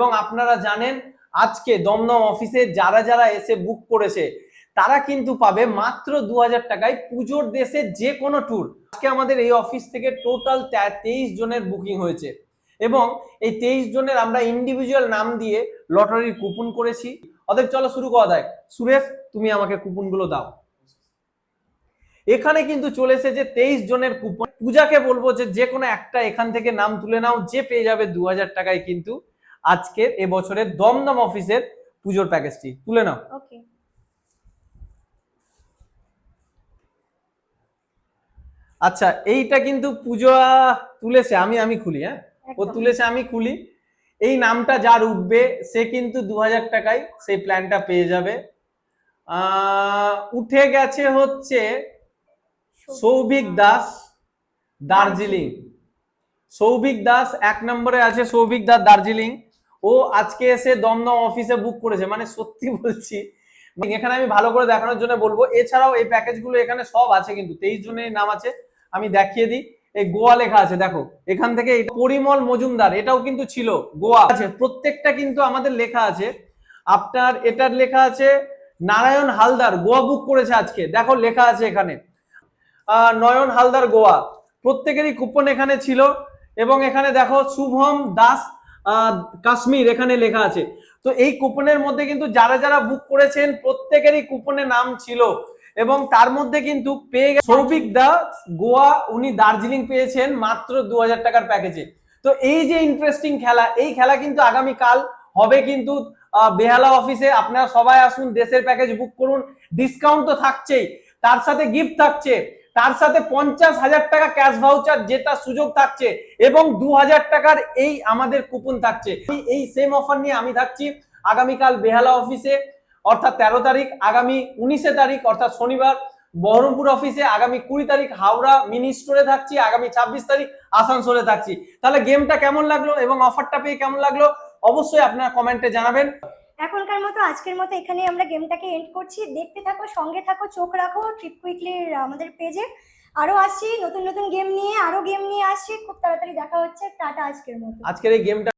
এবং আপনারা জানেন আজকে দমদম অফিসে যারা যারা এসে বুক করেছে তারা কিন্তু পাবে মাত্র 2000 টাকায় পুজোর দেশে যে কোনো ট্যুর। আজকে আমাদের এই অফিস থেকে টোটাল 23 জনের বুকিং হয়েছে এবং এই 23 জনের আমরা ইন্ডিভিজুয়াল নাম দিয়ে লটারির কুপন করেছি। অতএব চলো শুরু করা যাক। সুরেশ, তুমি আমাকে কুপনগুলো দাও। এখানে কিন্তু চলে এসেছে 23 জনের কুপন। পূজাকে বলবো যে কোনো একটা এখান থেকে নাম তুলে নাও, যে পেয়ে যাবে 2000 টাকায় কিন্তু আজকের এবছরের দমদম অফিসের পুজোর প্যাকেজটি তুলে নাও। ওকে, আচ্ছা, এইটা কিন্তু পূজা তুলেছে, আমি খুলি। হ্যাঁ, ও তুলেছে, আমি খুলি। এই নামটা যার উঠবে সে কিন্তু 2000 টাকায় সেই প্ল্যানটা পেয়ে যাবে। উঠে গেছে হচ্ছে সৌভিক দাস, দার্জিলিং। সৌভিক দাস 1 নম্বরে আছে। সৌভিক দাস, দার্জিলিং। ও আজকে এসে দমদম অফিসে বুক করেছে। মানে সত্যি বলছি, এখানে আমি ভালো করে দেখানোর জন্য বলবো, এছাড়াও এই প্যাকেজগুলো এখানে সব আছে কিন্তু 23 জনের নাম আছে। আমি দেখিয়ে দিই। এই গোয়া লেখা আছে, দেখো এখান থেকে। পরিমল মজুমদার, এটাও কিন্তু ছিল, গোয়া আছে। প্রত্যেকটা কিন্তু আমাদের লেখা আছে। আপনার এটার লেখা আছে নারায়ণ হালদার, গোয়া বুক করেছে আজকে, দেখো লেখা আছে এখানে নয়ন হালদার, গোয়া। প্রত্যেকেরই কুপন এখানে ছিল। এবং এখানে দেখো শুভম দাস, কাশ্মীর, এখানে লেখা আছে। তো এই কুপনের মধ্যে কিন্তু যারা যারা বুক করেছেন প্রত্যেকেরই কুপনে নাম ছিল। এবং তার মধ্যে কিন্তু পেয়ে গেছে সৌভিক দাস, গোয়া, উনি দার্জিলিং পেয়েছেন মাত্র 2000 টাকার প্যাকেজে। তো এই যে ইন্টারেস্টিং খেলা, এই খেলা কিন্তু আগামীকাল হবে কিন্তু বেহালা অফিসে। আপনারা সবাই আসুন, দেশের প্যাকেজ বুক করুন। ডিসকাউন্ট তো থাকছেই, তার সাথে গিফট থাকছে, তার সাথে 50,000 টাকা ক্যাশ ভাউচার জেতার সুযোগ থাকছে এবং 2000 টাকার এই আমাদের কুপন থাকছে। এই সেম অফার নিয়ে আমি থাকছি আগামীকাল বেহালা অফিসে, অর্থাৎ 13 তারিখ, আগামী 19 তারিখ অর্থাৎ শনিবার বহরমপুর অফিসে, আগামী 20 তারিখ হাওড়া মিনি স্টোরে থাকছি, আগামী 26 তারিখ আসানসোলে থাকছি। তাহলে গেমটা কেমন লাগলো এবং অফারটা পেয়ে কেমন লাগলো অবশ্যই আপনারা কমেন্টে জানাবেন। এখনকার মতো আজকের মতো এখানে আমরা গেমটাকে এন্ড করছি। দেখতে থাকো, সঙ্গে থাকো, চোখ রাখো ট্রিপ কুইকলির আমাদের পেজে। আরো আসছি নতুন নতুন গেম নিয়ে, আরো গেম নিয়ে আসছি খুব তাড়াতাড়ি। দেখা হচ্ছে, টাটা আজকের মতো। আজকের এই গেমটা